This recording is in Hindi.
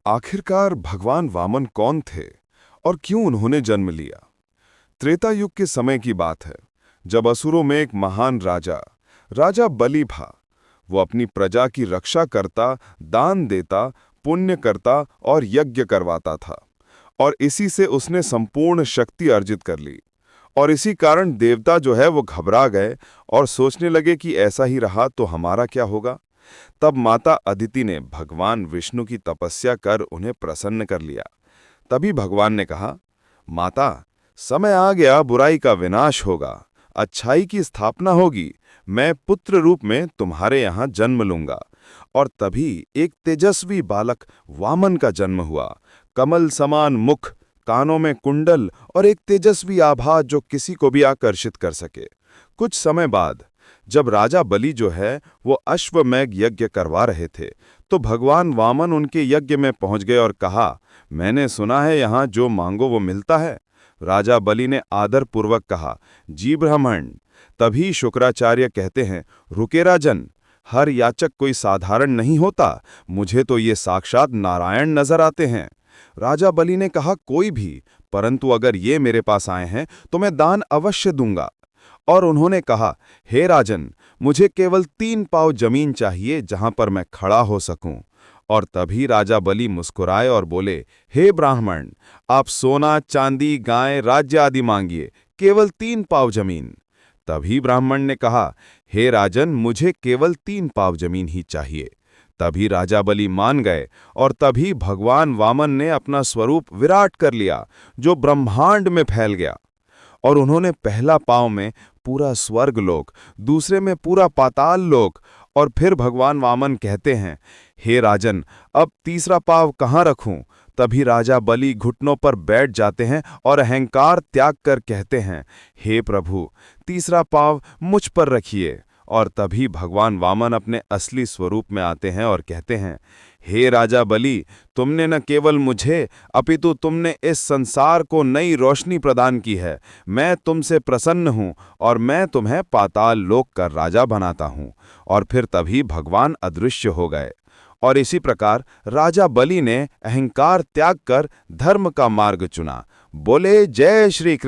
आखिरकार भगवान वामन कौन थे और क्यों उन्होंने जन्म लिया? त्रेता युग के समय की बात है, जब असुरों में एक महान राजा राजा बलि था। वो अपनी प्रजा की रक्षा करता, दान देता, पुण्य करता और यज्ञ करवाता था, और इसी से उसने संपूर्ण शक्ति अर्जित कर ली। और इसी कारण देवता जो है वो घबरा गए और सोचने लगे कि ऐसा ही रहा तो हमारा क्या होगा। तब माता अदिति ने भगवान विष्णु की तपस्या कर उन्हें प्रसन्न कर लिया। तभी भगवान ने कहा, माता, समय आ गया, बुराई का विनाश होगा, अच्छाई की स्थापना होगी। मैं पुत्र रूप में तुम्हारे यहाँ जन्म लूंगा। और तभी एक तेजस्वी बालक वामन का जन्म हुआ। कमल समान मुख, कानों में कुंडल और एक तेजस्वी आभा जो किसी को भी आकर्षित कर सके। कुछ समय बाद जब राजा बलि जो है वो अश्वमेध यज्ञ करवा रहे थे, तो भगवान वामन उनके यज्ञ में पहुंच गए और कहा, मैंने सुना है यहाँ जो मांगो वो मिलता है। राजा बलि ने आदर पूर्वक कहा, जी ब्राह्मण। तभी शुक्राचार्य कहते हैं, रुके राजन, हर याचक कोई साधारण नहीं होता, मुझे तो ये साक्षात नारायण नजर आते हैं। राजा बलि ने कहा, कोई भी, परंतु अगर ये मेरे पास आए हैं तो मैं दान अवश्य दूंगा। और उन्होंने कहा, हे राजन, मुझे केवल 3 पाव जमीन चाहिए जहां पर मैं खड़ा हो सकूं। और तभी राजा बलि मुस्कुराए और बोले, हे ब्राह्मण, आप सोना, चांदी, गाय, राज्य आदि मांगिए, केवल 3 पाव जमीन। तभी ब्राह्मण ने कहा, हे राजन, मुझे केवल 3 पाव जमीन ही चाहिए। तभी राजा बलि मान गए, और तभी भगवान वामन ने अपना स्वरूप विराट कर लिया, जो ब्रह्मांड में फैल गया। और उन्होंने पहला पांव में पूरा स्वर्ग लोक, दूसरे में पूरा पाताल लोक, और फिर भगवान वामन कहते हैं, हे राजन, अब तीसरा पांव कहाँ रखूं? तभी राजा बलि घुटनों पर बैठ जाते हैं और अहंकार त्याग कर कहते हैं, हे प्रभु, तीसरा पांव मुझ पर रखिए। और तभी भगवान वामन अपने असली स्वरूप में आते हैं और कहते हैं, हे राजा बलि, तुमने न केवल मुझे अपितु तुमने इस संसार को नई रोशनी प्रदान की है। मैं तुमसे प्रसन्न हूँ और मैं तुम्हें पाताल लोक का राजा बनाता हूँ। और फिर तभी भगवान अदृश्य हो गए। और इसी प्रकार राजा बलि ने अहंकार त्याग कर धर्म का मार्ग चुना। बोले जय श्री कृष्ण।